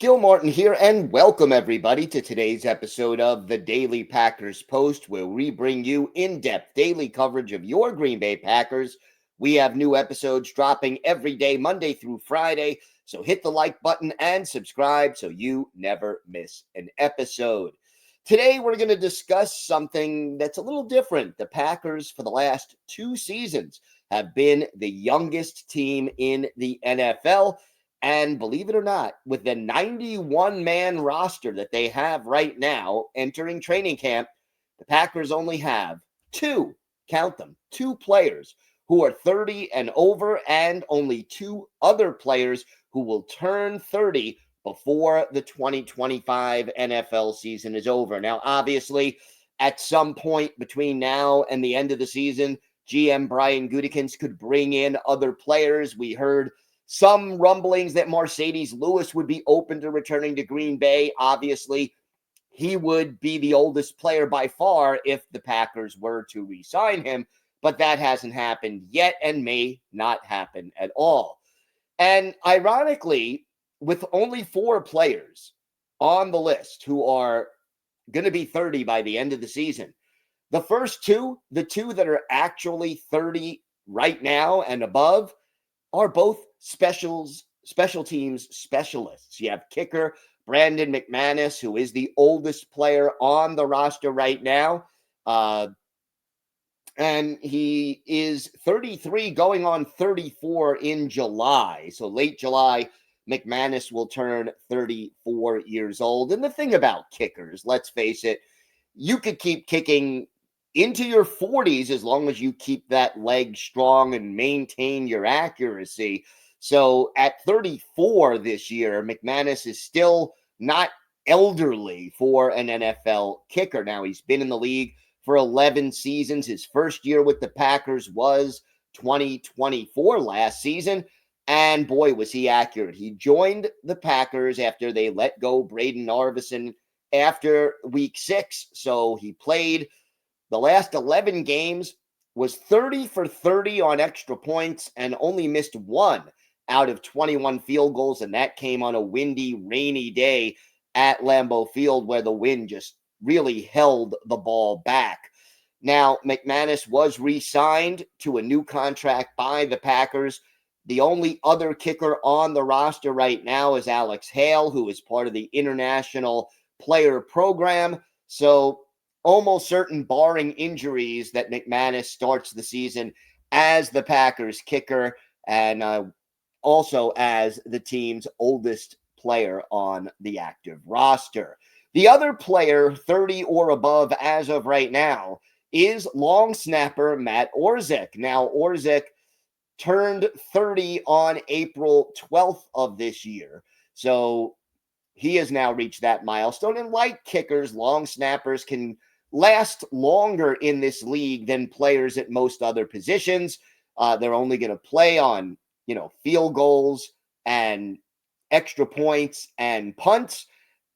Gil Martin here, and welcome everybody to today's episode of the Daily Packers Post, where we bring you in-depth daily coverage of your Green Bay Packers. We have new episodes dropping every day, Monday through Friday, so hit the like button and subscribe so you never miss an episode. Today, we're going to discuss something that's a little different. The Packers, for the last 2 seasons, have been the youngest team in the NFL. And believe it or not, with the 91-man roster that they have right now entering training camp, the Packers only have count them, two players who are 30 and over, and only two other players who will turn 30 before the 2025 NFL season is over. Now, obviously, at some point between now and the end of the season, GM Brian Gutekunst could bring in other players. We heard some rumblings that Mercedes Lewis would be open to returning to Green Bay. Obviously, he would be the oldest player by far if the Packers were to re-sign him, but that hasn't happened yet and may not happen at all. And ironically, with only 4 players on the list who are going to be 30 by the end of the season, the first two, the two that are actually 30 right now and above, are both special teams specialists. You have kicker Brandon McManus, who is the oldest player on the roster right now. And he is 33 going on 34 in July. So late July, McManus will turn 34 years old. And the thing about kickers, let's face it, you could keep kicking into your 40s as long as you keep that leg strong and maintain your accuracy. So at 34 this year, McManus is still not elderly for an NFL kicker. Now, he's been in the league for 11 seasons. His first year with the Packers was 2024 last season. And boy, was he accurate. He joined the Packers after they let go Braden Arvison after week 6. So he played the last 11 games, was 30 for 30 on extra points, and only missed 1 out of 21 field goals. And that came on a windy, rainy day at Lambeau Field where the wind just really held the ball back. Now, McManus was re-signed to a new contract by the Packers. The only other kicker on the roster right now is Alex Hale, who is part of the International Player Program. So almost certain, barring injuries, that McManus starts the season as the Packers kicker and also as the team's oldest player on the active roster. The other player, 30 or above as of right now, is long snapper Matt Orzech. Now, Orzech turned 30 on April 12th of this year. So he has now reached that milestone. And like kickers, long snappers can last longer in this league than players at most other positions. They're only going to play on, field goals and extra points and punts.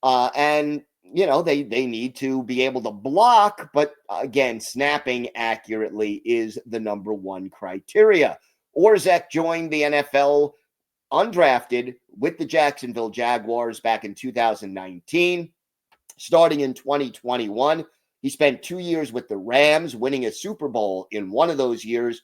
And they need to be able to block. But again, snapping accurately is the number one criteria. Orzech joined the NFL undrafted with the Jacksonville Jaguars back in 2019. Starting in 2021, he spent 2 years with the Rams, winning a Super Bowl in one of those years.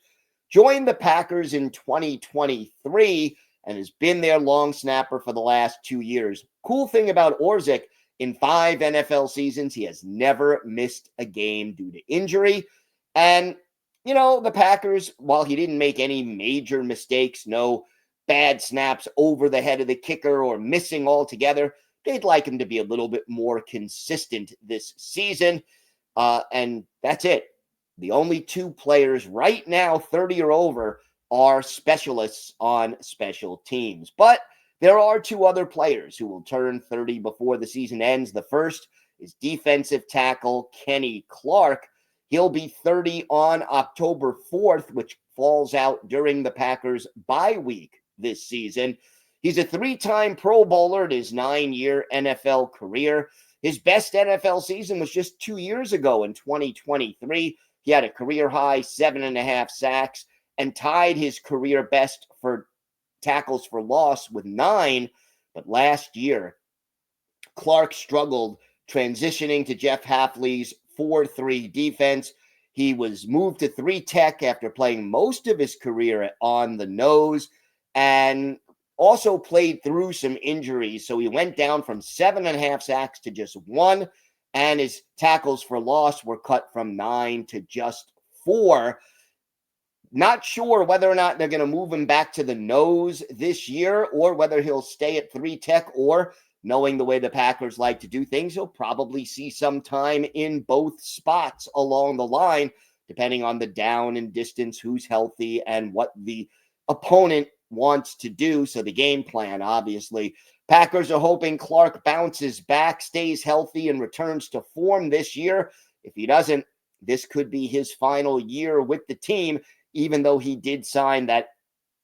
Joined the Packers in 2023 and has been their long snapper for the last 2 years. Cool thing about Orzech, in 5 NFL seasons, he has never missed a game due to injury. And, the Packers, while he didn't make any major mistakes, no bad snaps over the head of the kicker or missing altogether, they'd like him to be a little bit more consistent this season. And that's it. The only 2 players right now, 30 or over, are specialists on special teams. But there are 2 other players who will turn 30 before the season ends. The first is defensive tackle Kenny Clark. He'll be 30 on October 4th, which falls out during the Packers' bye week this season. He's a 3-time Pro Bowler in his 9-year NFL career. His best NFL season was just 2 years ago in 2023. He had a career-high 7.5 sacks and tied his career best for tackles for loss with 9. But last year, Clark struggled transitioning to Jeff Hafley's 4-3 defense. He was moved to 3 tech after playing most of his career on the nose and also played through some injuries. So he went down from 7.5 sacks to just 1, and his tackles for loss were cut from 9 to just 4. Not sure whether or not they're going to move him back to the nose this year or whether he'll stay at 3 tech, or knowing the way the Packers like to do things, he'll probably see some time in both spots along the line, depending on the down and distance, who's healthy, and what the opponent wants to do. So the game plan, obviously. Packers are hoping Clark bounces back, stays healthy, and returns to form this year. If he doesn't, this could be his final year with the team, even though he did sign that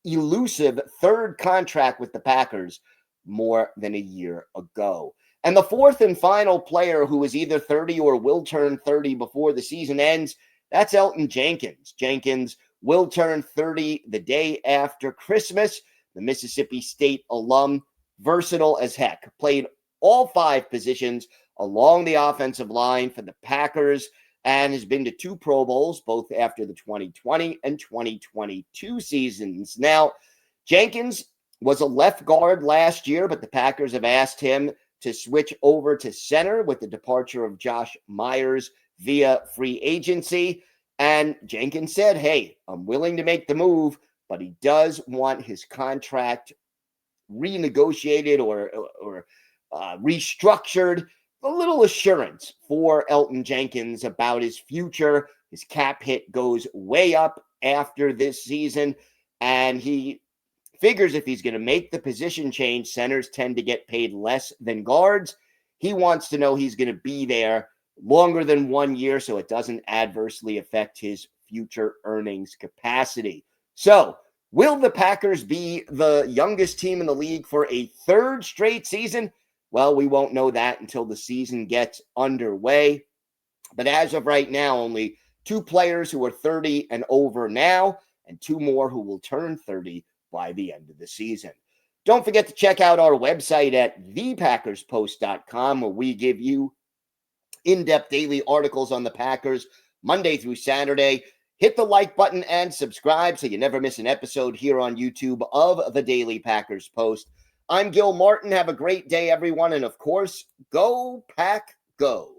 elusive 3rd contract with the Packers more than a year ago. And the 4th and final player who is either 30 or will turn 30 before the season ends, that's Elgton Jenkins. Jenkins will turn 30 the day after Christmas. The Mississippi State alum, versatile as heck, played all 5 positions along the offensive line for the Packers, and has been to 2 Pro Bowls, both after the 2020 and 2022 seasons. Now, Jenkins was a left guard last year, but the Packers have asked him to switch over to center with the departure of Josh Myers via free agency. And Jenkins said, hey, I'm willing to make the move, but he does want his contract renegotiated or restructured. A little assurance for Elgton Jenkins about his future. His cap hit goes way up after this season, and he figures if he's going to make the position change, centers tend to get paid less than guards. He wants to know he's going to be there longer than 1 year so it doesn't adversely affect his future earnings capacity. So, will the Packers be the youngest team in the league for a 3rd straight season? Well, we won't know that until the season gets underway. But as of right now, only 2 players who are 30 and over now, and 2 more who will turn 30 by the end of the season. Don't forget to check out our website at thepackerspost.com, where we give you in-depth daily articles on the Packers Monday through Saturday. Hit the like button and subscribe so you never miss an episode here on YouTube of the Daily Packers Post. I'm Gil Martin. Have a great day, everyone. And of course, go Pack Go.